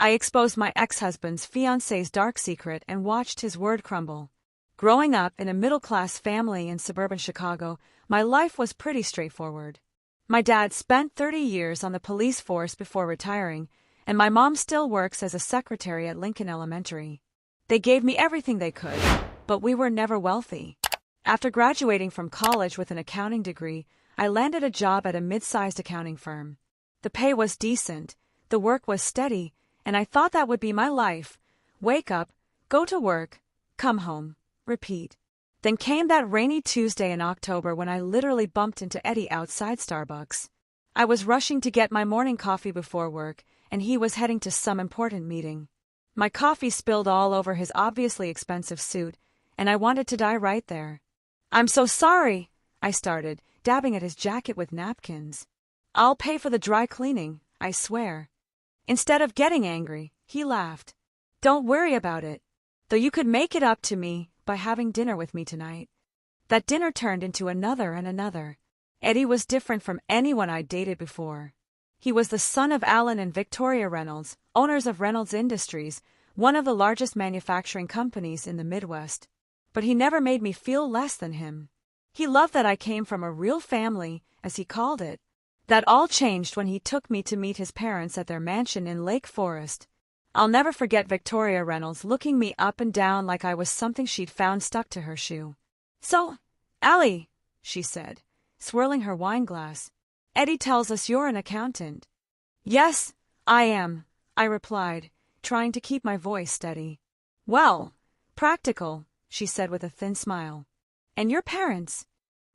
I exposed my ex-husband's fiancée's dark secret and watched his world crumble. Growing up in a middle-class family in suburban Chicago, my life was pretty straightforward. My dad spent 30 years on the police force before retiring, and my mom still works as a secretary at Lincoln Elementary. They gave me everything they could, but we were never wealthy. After graduating from college with an accounting degree, I landed a job at a mid-sized accounting firm. The pay was decent, the work was steady, and I thought that would be my life. Wake up, go to work, come home, repeat. Then came that rainy Tuesday in October when I literally bumped into Eddie outside Starbucks. I was rushing to get my morning coffee before work, and he was heading to some important meeting. My coffee spilled all over his obviously expensive suit, and I wanted to die right there. "I'm so sorry," I started, dabbing at his jacket with napkins. "I'll pay for the dry cleaning, I swear." Instead of getting angry, he laughed. "Don't worry about it. Though you could make it up to me by having dinner with me tonight." That dinner turned into another and another. Eddie was different from anyone I'd dated before. He was the son of Alan and Victoria Reynolds, owners of Reynolds Industries, one of the largest manufacturing companies in the Midwest. But he never made me feel less than him. He loved that I came from a real family, as he called it. That all changed when he took me to meet his parents at their mansion in Lake Forest. I'll never forget Victoria Reynolds looking me up and down like I was something she'd found stuck to her shoe. "So, Allie," she said, swirling her wine glass, "Eddie tells us you're an accountant." "Yes, I am," I replied, trying to keep my voice steady. "Well, practical," she said with a thin smile. "And your parents?"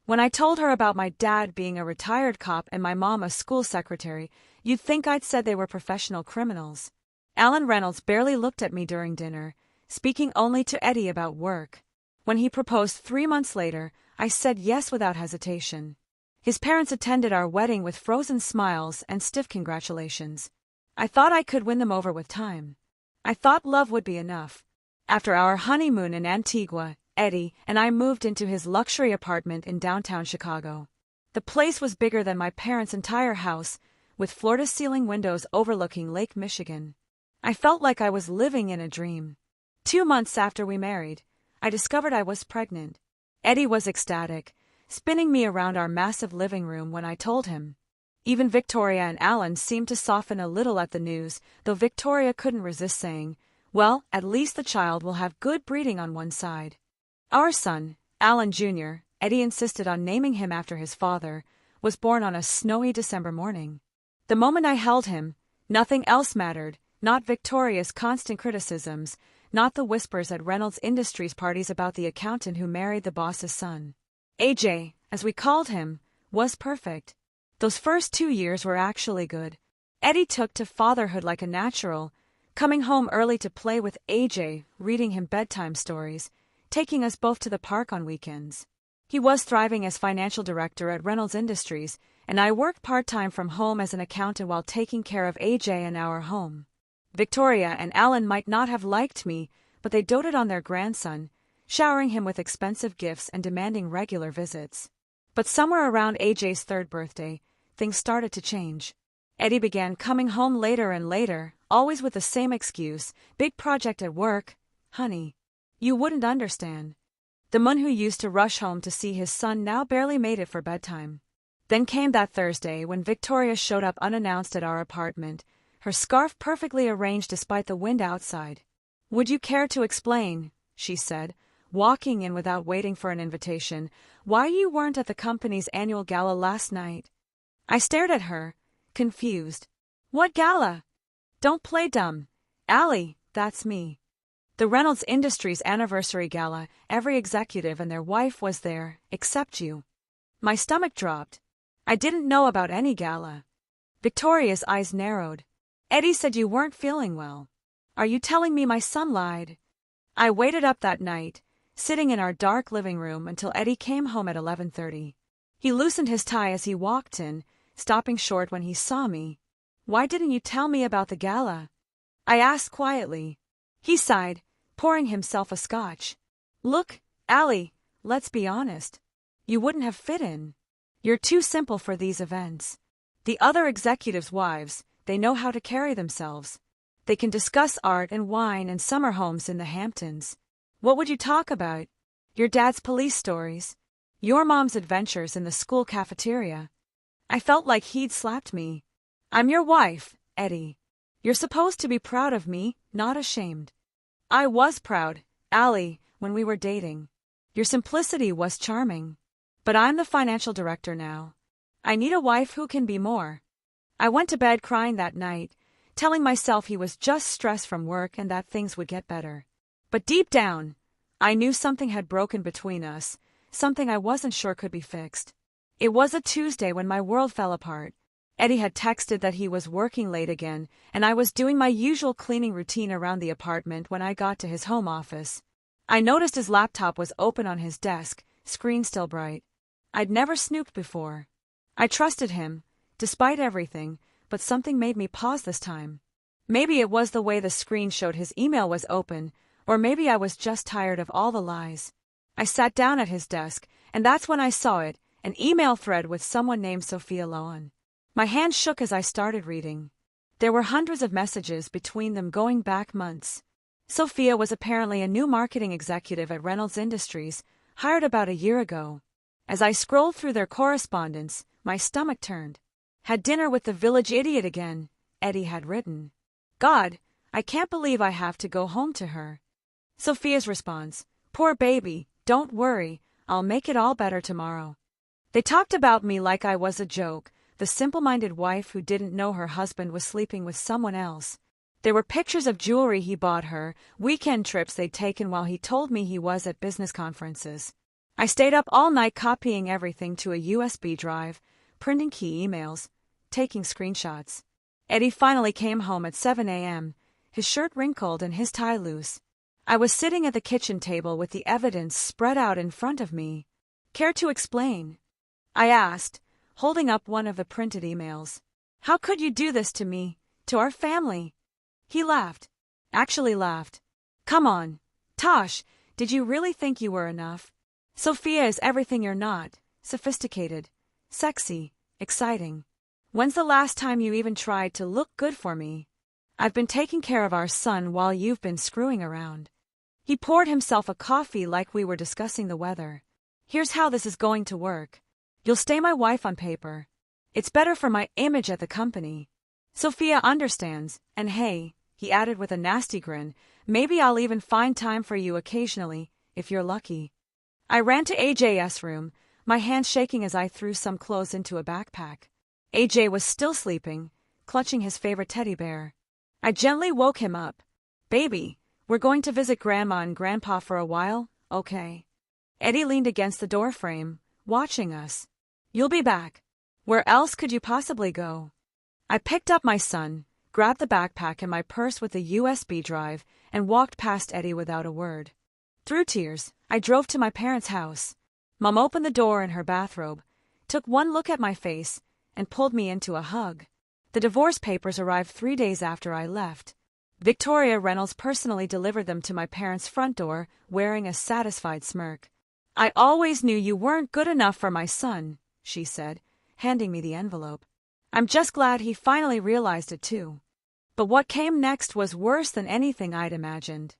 When I told her about my dad being a retired cop and my mom a school secretary, you'd think I'd said they were professional criminals. Alan Reynolds barely looked at me during dinner, speaking only to Eddie about work. When he proposed 3 months later, I said yes without hesitation. His parents attended our wedding with frozen smiles and stiff congratulations. I thought I could win them over with time. I thought love would be enough. After our honeymoon in Antigua, Eddie and I moved into his luxury apartment in downtown Chicago. The place was bigger than my parents' entire house, with floor-to-ceiling windows overlooking Lake Michigan. I felt like I was living in a dream. 2 months after we married, I discovered I was pregnant. Eddie was ecstatic, spinning me around our massive living room when I told him. Even Victoria and Alan seemed to soften a little at the news, though Victoria couldn't resist saying, "Well, at least the child will have good breeding on one side." Our son, Alan Jr., Eddie insisted on naming him after his father, was born on a snowy December morning. The moment I held him, nothing else mattered, not Victoria's constant criticisms, not the whispers at Reynolds Industries parties about the accountant who married the boss's son. AJ, as we called him, was perfect. Those first 2 years were actually good. Eddie took to fatherhood like a natural, coming home early to play with AJ, reading him bedtime stories, taking us both to the park on weekends. He was thriving as financial director at Reynolds Industries, and I worked part-time from home as an accountant while taking care of AJ and our home. Victoria and Alan might not have liked me, but they doted on their grandson, showering him with expensive gifts and demanding regular visits. But somewhere around AJ's 3rd birthday, things started to change. Eddie began coming home later and later, always with the same excuse, "Big project at work, honey. You wouldn't understand." The man who used to rush home to see his son now barely made it for bedtime. Then came that Thursday when Victoria showed up unannounced at our apartment, her scarf perfectly arranged despite the wind outside. "Would you care to explain," she said, walking in without waiting for an invitation, "why you weren't at the company's annual gala last night?" I stared at her, confused. "What gala?" "Don't play dumb. Allie, that's me. The Reynolds Industries anniversary gala, every executive and their wife was there, except you." My stomach dropped. I didn't know about any gala. Victoria's eyes narrowed. "Eddie said you weren't feeling well. Are you telling me my son lied?" I waited up that night, sitting in our dark living room until Eddie came home at 11:30. He loosened his tie as he walked in, stopping short when he saw me. "Why didn't you tell me about the gala?" I asked quietly. He sighed, pouring himself a scotch. "Look, Allie, let's be honest. You wouldn't have fit in. You're too simple for these events. The other executives' wives, they know how to carry themselves. They can discuss art and wine and summer homes in the Hamptons. What would you talk about? Your dad's police stories? Your mom's adventures in the school cafeteria? I felt like he'd slapped me. I'm your wife, Eddie. You're supposed to be proud of me, not ashamed. I was proud, Allie, when we were dating. Your simplicity was charming. But I'm the financial director now. I need a wife who can be more. I went to bed crying that night, telling myself he was just stressed from work and that things would get better. But deep down, I knew something had broken between us, something I wasn't sure could be fixed. It was a Tuesday when my world fell apart. Eddie had texted that he was working late again, and I was doing my usual cleaning routine around the apartment when I got to his home office. I noticed his laptop was open on his desk, screen still bright. I'd never snooped before. I trusted him, despite everything, but something made me pause this time. Maybe it was the way the screen showed his email was open, or maybe I was just tired of all the lies. I sat down at his desk, and that's when I saw it, an email thread with someone named Sophia Lohan. My hand shook as I started reading. There were hundreds of messages between them going back months. Sophia was apparently a new marketing executive at Reynolds Industries, hired about a year ago. As I scrolled through their correspondence, my stomach turned. Had dinner with the village idiot again, Eddie had written. God, I can't believe I have to go home to her. Sophia's response, poor baby, don't worry, I'll make it all better tomorrow. They talked about me like I was a joke, the simple-minded wife who didn't know her husband was sleeping with someone else. There were pictures of jewelry he bought her, weekend trips they'd taken while he told me he was at business conferences. I stayed up all night copying everything to a USB drive, printing key emails, taking screenshots. Eddie finally came home at 7 a.m., his shirt wrinkled and his tie loose. I was sitting at the kitchen table with the evidence spread out in front of me. Care to explain? I asked, holding up one of the printed emails. How could you do this to me, to our family? He laughed. Actually laughed. Come on, Tosh, did you really think you were enough? Sophia is everything you're not, sophisticated, sexy, exciting. When's the last time you even tried to look good for me? I've been taking care of our son while you've been screwing around. He poured himself a coffee like we were discussing the weather. Here's how this is going to work. You'll stay my wife on paper. It's better for my image at the company. Sophia understands, and hey, he added with a nasty grin, maybe I'll even find time for you occasionally, if you're lucky. I ran to AJ's room, my hands shaking as I threw some clothes into a backpack. AJ was still sleeping, clutching his favorite teddy bear. I gently woke him up. Baby, we're going to visit Grandma and Grandpa for a while, okay? Eddie leaned against the doorframe, watching us. You'll be back. Where else could you possibly go? I picked up my son, grabbed the backpack and my purse with the USB drive, and walked past Eddie without a word. Through tears, I drove to my parents' house. Mom opened the door in her bathrobe, took one look at my face, and pulled me into a hug. The divorce papers arrived 3 days after I left. Victoria Reynolds personally delivered them to my parents' front door, wearing a satisfied smirk. I always knew you weren't good enough for my son, she said, handing me the envelope. I'm just glad he finally realized it too. But what came next was worse than anything I'd imagined.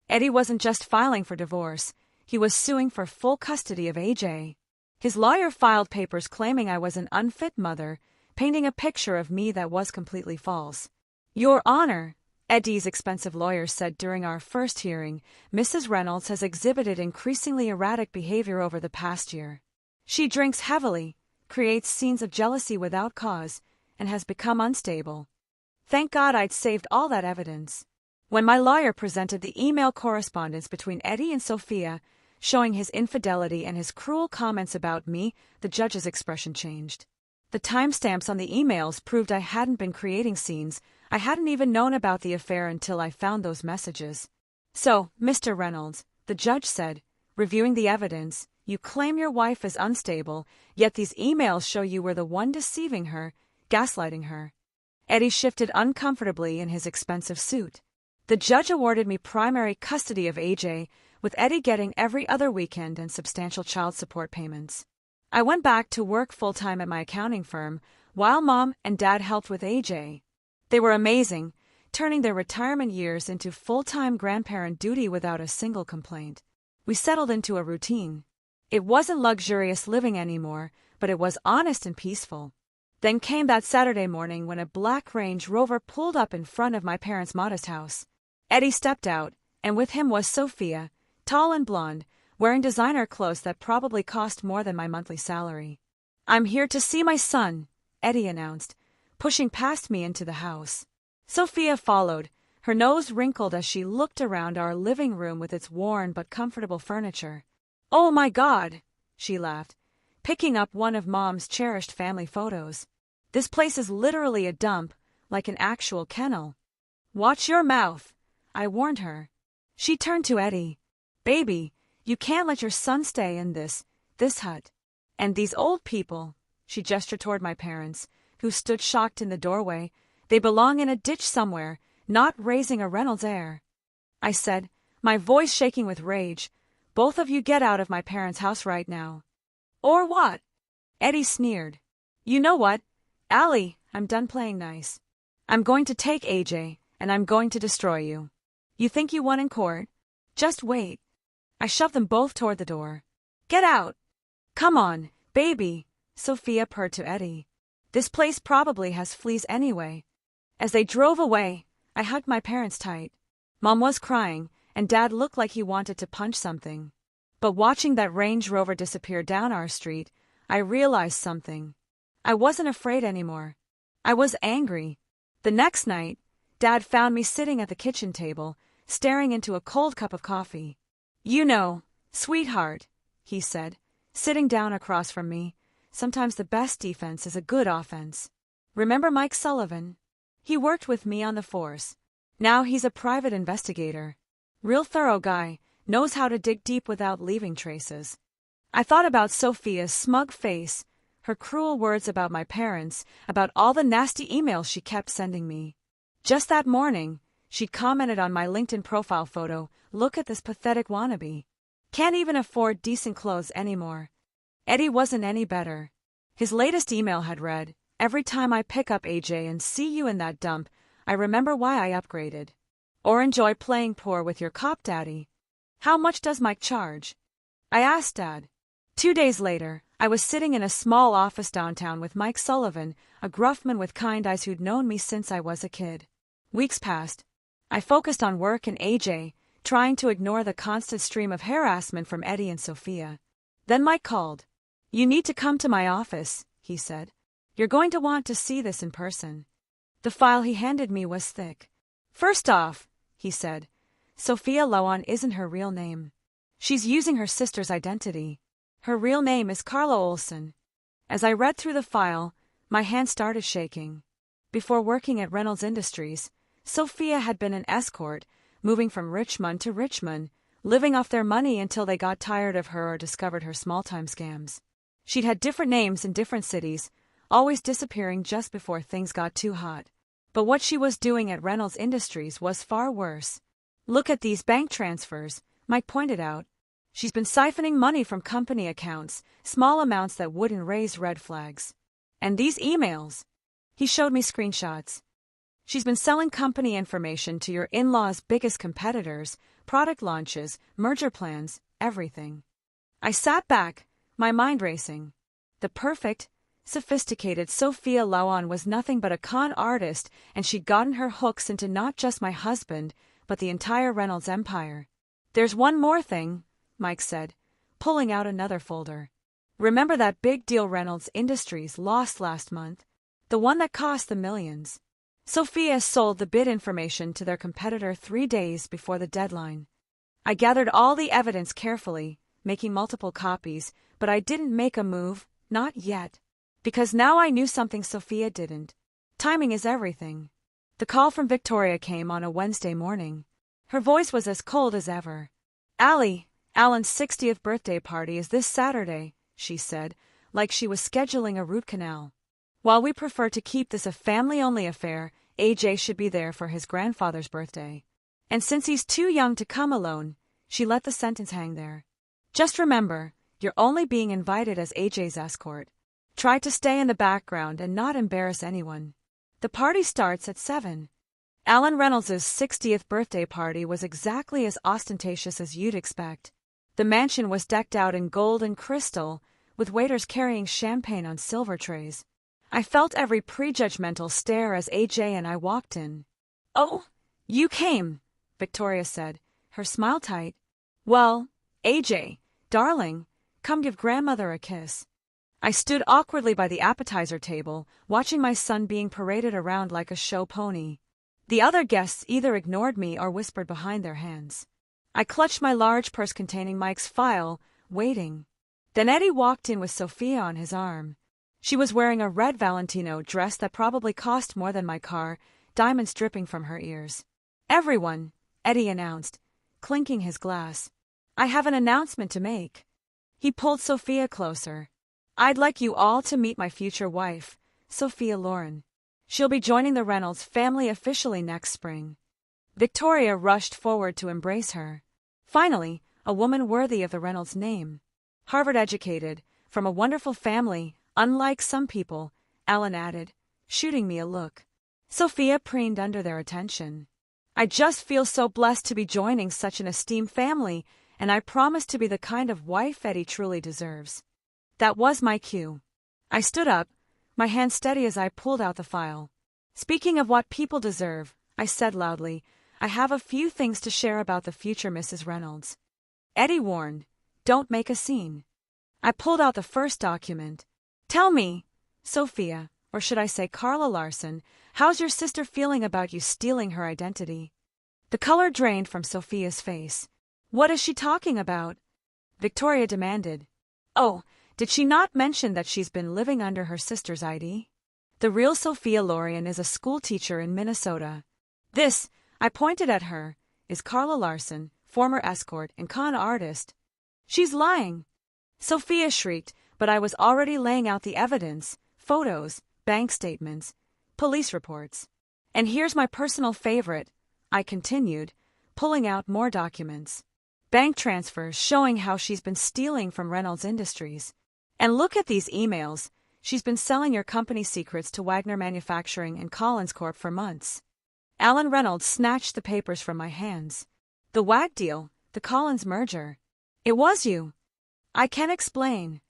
Eddie wasn't just filing for divorce, he was suing for full custody of AJ. His lawyer filed papers claiming I was an unfit mother, painting a picture of me that was completely false. Your Honor, Eddie's expensive lawyer said during our first hearing, Mrs. Reynolds has exhibited increasingly erratic behavior over the past year. She drinks heavily, creates scenes of jealousy without cause, and has become unstable. Thank God I'd saved all that evidence. When my lawyer presented the email correspondence between Eddie and Sophia, showing his infidelity and his cruel comments about me, the judge's expression changed. The timestamps on the emails proved I hadn't been creating scenes. I hadn't even known about the affair until I found those messages. So, Mr. Reynolds, the judge said, reviewing the evidence, you claim your wife is unstable, yet these emails show you were the one deceiving her, gaslighting her. Eddie shifted uncomfortably in his expensive suit. The judge awarded me primary custody of AJ, with Eddie getting every other weekend and substantial child support payments. I went back to work full-time at my accounting firm, while Mom and Dad helped with AJ. They were amazing, turning their retirement years into full-time grandparent duty without a single complaint. We settled into a routine. It wasn't luxurious living anymore, but it was honest and peaceful. Then came that Saturday morning when a black Range Rover pulled up in front of my parents' modest house. Eddie stepped out, and with him was Sophia, tall and blonde, wearing designer clothes that probably cost more than my monthly salary. "I'm here to see my son," Eddie announced, pushing past me into the house. Sophia followed, her nose wrinkled as she looked around our living room with its worn but comfortable furniture. "Oh my God," she laughed, picking up one of Mom's cherished family photos. "This place is literally a dump, like an actual kennel." "Watch your mouth," I warned her. She turned to Eddie. "Baby, you can't let your son stay in this hut. And these old people," she gestured toward my parents, who stood shocked in the doorway, "they belong in a ditch somewhere, not raising a Reynolds heir." I said, my voice shaking with rage, "Both of you get out of my parents' house right now." "Or what?" Eddie sneered. "You know what? Allie, I'm done playing nice. I'm going to take AJ, and I'm going to destroy you. You think you won in court? Just wait." I shoved them both toward the door. "Get out!" "Come on, baby," Sophia purred to Eddie. "This place probably has fleas anyway." As they drove away, I hugged my parents tight. Mom was crying, and Dad looked like he wanted to punch something. But watching that Range Rover disappear down our street, I realized something. I wasn't afraid anymore. I was angry. The next night, Dad found me sitting at the kitchen table, staring into a cold cup of coffee. "You know, sweetheart," he said, sitting down across from me, "sometimes the best defense is a good offense. Remember Mike Sullivan? He worked with me on the force. Now he's a private investigator. Real thorough guy, knows how to dig deep without leaving traces." I thought about Sophia's smug face, her cruel words about my parents, about all the nasty emails she kept sending me. Just that morning, she commented on my LinkedIn profile photo, "Look at this pathetic wannabe. Can't even afford decent clothes anymore." Eddie wasn't any better. His latest email had read, "Every time I pick up AJ and see you in that dump, I remember why I upgraded. Or enjoy playing poor with your cop daddy. How much does Mike charge?" I asked Dad. 2 days later, I was sitting in a small office downtown with Mike Sullivan, a gruff man with kind eyes who'd known me since I was a kid. Weeks passed. I focused on work and AJ, trying to ignore the constant stream of harassment from Eddie and Sophia. Then Mike called. "You need to come to my office," he said. "You're going to want to see this in person." The file he handed me was thick. "First off," he said, "Sophia Loan isn't her real name. She's using her sister's identity. Her real name is Carla Olson." As I read through the file, my hands started shaking. Before working at Reynolds Industries, Sophia had been an escort, moving from Richmond to Richmond, living off their money until they got tired of her or discovered her small-time scams. She'd had different names in different cities, always disappearing just before things got too hot. But what she was doing at Reynolds Industries was far worse. "Look at these bank transfers," Mike pointed out. "She's been siphoning money from company accounts, small amounts that wouldn't raise red flags. And these emails." He showed me screenshots. "She's been selling company information to your in-laws' biggest competitors, product launches, merger plans, everything." I sat back, my mind racing. The perfect, sophisticated Sophia Loan was nothing but a con artist, and she'd gotten her hooks into not just my husband, but the entire Reynolds empire. "There's one more thing," Mike said, pulling out another folder. "Remember that big deal Reynolds Industries lost last month? The one that cost the millions? Sophia sold the bid information to their competitor 3 days before the deadline." I gathered all the evidence carefully, making multiple copies, but I didn't make a move, not yet. Because now I knew something Sophia didn't. Timing is everything. The call from Victoria came on a Wednesday morning. Her voice was as cold as ever. "Allie, Alan's 60th birthday party is this Saturday," she said, like she was scheduling a root canal. "While we prefer to keep this a family-only affair, AJ should be there for his grandfather's birthday. And since he's too young to come alone," she let the sentence hang there. "Just remember, you're only being invited as AJ's escort. Try to stay in the background and not embarrass anyone. The party starts at 7. Alan Reynolds' 60th birthday party was exactly as ostentatious as you'd expect. The mansion was decked out in gold and crystal, with waiters carrying champagne on silver trays. I felt every prejudgmental stare as AJ and I walked in. "Oh, you came," Victoria said, her smile tight. "Well, AJ, darling, come give grandmother a kiss." I stood awkwardly by the appetizer table, watching my son being paraded around like a show pony. The other guests either ignored me or whispered behind their hands. I clutched my large purse containing Mike's file, waiting. Then Eddie walked in with Sophia on his arm. She was wearing a red Valentino dress that probably cost more than my car, diamonds dripping from her ears. "Everyone," Eddie announced, clinking his glass. "I have an announcement to make." He pulled Sophia closer. "I'd like you all to meet my future wife, Sophia Loren. She'll be joining the Reynolds family officially next spring." Victoria rushed forward to embrace her. Finally, a woman worthy of the Reynolds name. Harvard-educated, from a wonderful family, unlike some people, Alan added, shooting me a look. Sophia preened under their attention. "I just feel so blessed to be joining such an esteemed family, and I promise to be the kind of wife Eddie truly deserves." That was my cue. I stood up, my hand steady as I pulled out the file. "Speaking of what people deserve," I said loudly, "I have a few things to share about the future Mrs. Reynolds." Eddie warned, "Don't make a scene." I pulled out the first document. "Tell me, Sophia, or should I say Carla Larson, how's your sister feeling about you stealing her identity?" The color drained from Sophia's face. "What is she talking about?" Victoria demanded. "Oh, did she not mention that she's been living under her sister's ID? The real Sophia Loren is a school teacher in Minnesota. This," I pointed at her, "is Carla Larson, former escort and con artist." "She's lying!" Sophia shrieked, but I was already laying out the evidence, photos, bank statements, police reports. "And here's my personal favorite," I continued, pulling out more documents. "Bank transfers showing how she's been stealing from Reynolds Industries. And look at these emails. She's been selling your company secrets to Wagner Manufacturing and Collins Corp for months." Alan Reynolds snatched the papers from my hands. "The WAG deal, the Collins merger. It was you." "I can explain."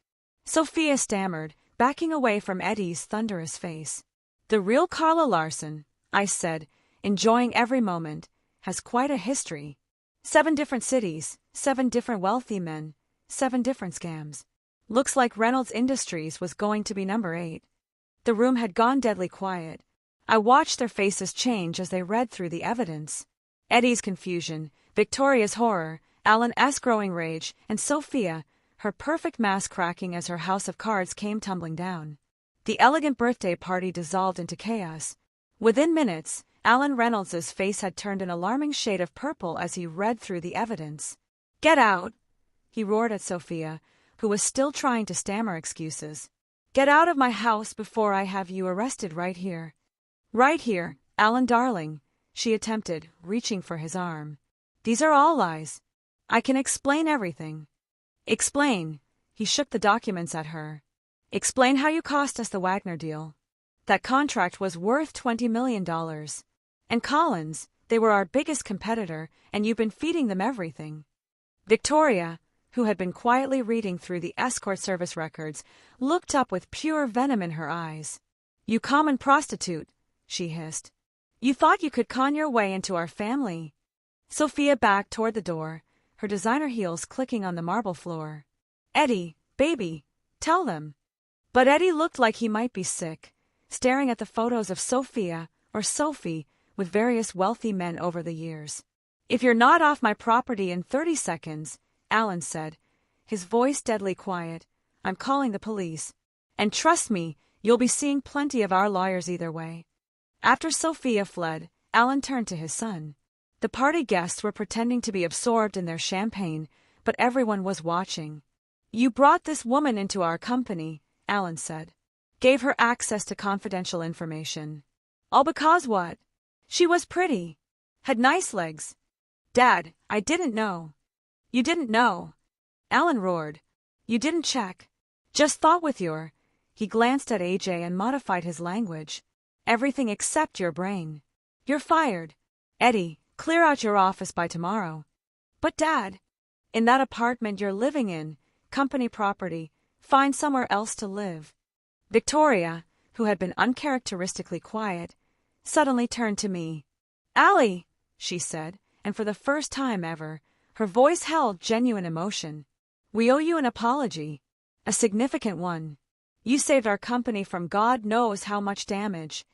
Sophia stammered, backing away from Eddie's thunderous face. "The real Carla Larson," I said, enjoying every moment, "has quite a history. 7 different cities, 7 different wealthy men, 7 different scams. Looks like Reynolds Industries was going to be number 8. The room had gone deadly quiet. I watched their faces change as they read through the evidence. Eddie's confusion, Victoria's horror, Alan's growing rage, and Sophia, her perfect mask cracking as her house of cards came tumbling down. The elegant birthday party dissolved into chaos. Within minutes, Alan Reynolds's face had turned an alarming shade of purple as he read through the evidence. "Get out!" he roared at Sophia, who was still trying to stammer excuses. "Get out of my house before I have you arrested right here." "Right here, Alan darling," she attempted, reaching for his arm. "These are all lies. I can explain everything." "Explain," he shook the documents at her. "Explain how you cost us the Wagner deal. That contract was worth $20 million. And Collins, they were our biggest competitor, and you've been feeding them everything." Victoria, who had been quietly reading through the escort service records, looked up with pure venom in her eyes. "You common prostitute," she hissed. "You thought you could con your way into our family." Sophia backed toward the door, her designer heels clicking on the marble floor. "Eddie, baby, tell them." But Eddie looked like he might be sick, staring at the photos of Sophia, or Sophie, with various wealthy men over the years. "If you're not off my property in 30 seconds, Alan said, his voice deadly quiet, "I'm calling the police. And trust me, you'll be seeing plenty of our lawyers either way." After Sophia fled, Alan turned to his son. The party guests were pretending to be absorbed in their champagne, but everyone was watching. "You brought this woman into our company," Alan said. "Gave her access to confidential information. All because what? She was pretty. Had nice legs. Dad, I didn't know." "You didn't know?" Alan roared. "You didn't check. Just thought with your—" He glanced at AJ and modified his language. "Everything except your brain. You're fired. Eddie, clear out your office by tomorrow. But Dad, in that apartment you're living in, company property, find somewhere else to live. Victoria, who had been uncharacteristically quiet, suddenly turned to me. Allie, she said, and for the first time ever, her voice held genuine emotion. We owe you an apology. A significant one. You saved our company from God knows how much damage.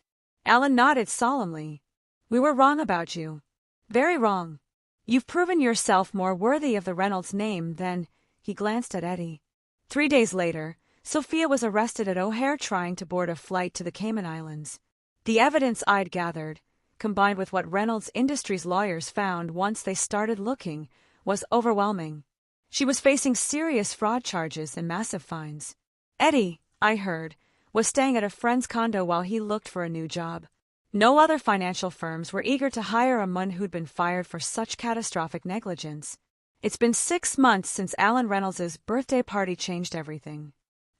Alan nodded solemnly. We were wrong about you. Very wrong. You've proven yourself more worthy of the Reynolds name than, he glanced at Eddie. 3 days later, Sophia was arrested at O'Hare trying to board a flight to the Cayman Islands. The evidence I'd gathered, combined with what Reynolds Industries lawyers found once they started looking, was overwhelming. She was facing serious fraud charges and massive fines. Eddie, I heard, was staying at a friend's condo while he looked for a new job. No other financial firms were eager to hire a man who'd been fired for such catastrophic negligence. It's been 6 months since Alan Reynolds' birthday party changed everything.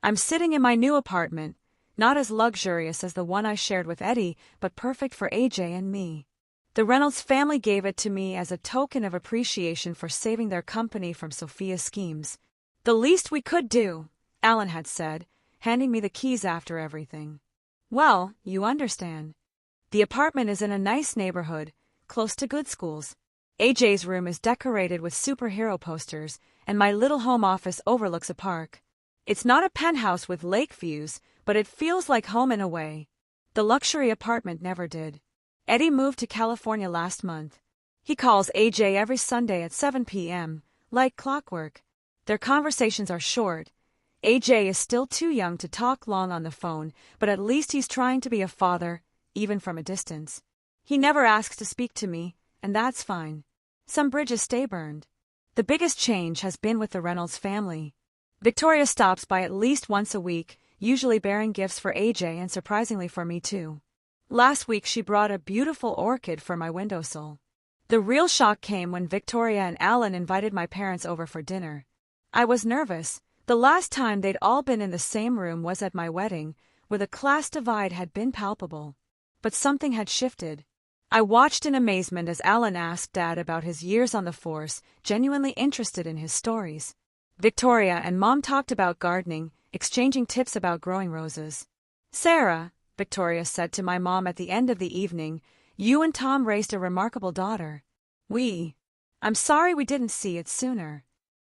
I'm sitting in my new apartment, not as luxurious as the one I shared with Eddie, but perfect for AJ and me. The Reynolds family gave it to me as a token of appreciation for saving their company from Sophia's schemes. The least we could do, Alan had said, handing me the keys after everything. Well, you understand. The apartment is in a nice neighborhood, close to good schools. AJ's room is decorated with superhero posters, and my little home office overlooks a park. It's not a penthouse with lake views, but it feels like home in a way. The luxury apartment never did. Eddie moved to California last month. He calls AJ every Sunday at 7 p.m., like clockwork. Their conversations are short. AJ is still too young to talk long on the phone, but at least he's trying to be a father, even from a distance. He never asks to speak to me, and that's fine. Some bridges stay burned. The biggest change has been with the Reynolds family. Victoria stops by at least once a week, usually bearing gifts for AJ and surprisingly for me too. Last week she brought a beautiful orchid for my windowsill. The real shock came when Victoria and Alan invited my parents over for dinner. I was nervous. The last time they'd all been in the same room was at my wedding, where the class divide had been palpable. But something had shifted. I watched in amazement as Alan asked Dad about his years on the force, genuinely interested in his stories. Victoria and Mom talked about gardening, exchanging tips about growing roses. Sarah, Victoria said to my mom at the end of the evening, you and Tom raised a remarkable daughter. I'm sorry we didn't see it sooner.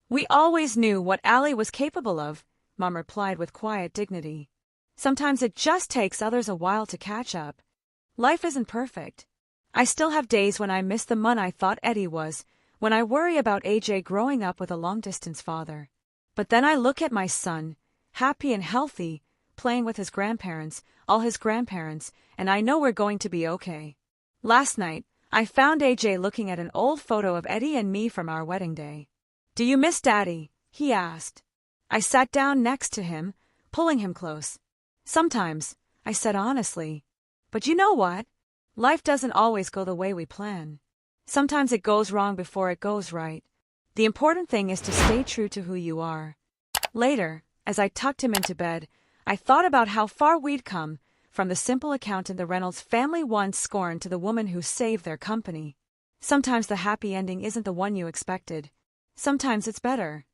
We always knew what Allie was capable of, Mom replied with quiet dignity. Sometimes it just takes others a while to catch up. Life isn't perfect. I still have days when I miss the man I thought Eddie was, when I worry about AJ growing up with a long-distance father. But then I look at my son, happy and healthy, playing with his grandparents, all his grandparents, and I know we're going to be okay. Last night, I found AJ looking at an old photo of Eddie and me from our wedding day. Do you miss Daddy? He asked. I sat down next to him, pulling him close. Sometimes, I said honestly. But you know what? Life doesn't always go the way we plan. Sometimes it goes wrong before it goes right. The important thing is to stay true to who you are. Later, as I tucked him into bed, I thought about how far we'd come, from the simple accountant the Reynolds family once scorned to the woman who saved their company. Sometimes the happy ending isn't the one you expected. Sometimes it's better.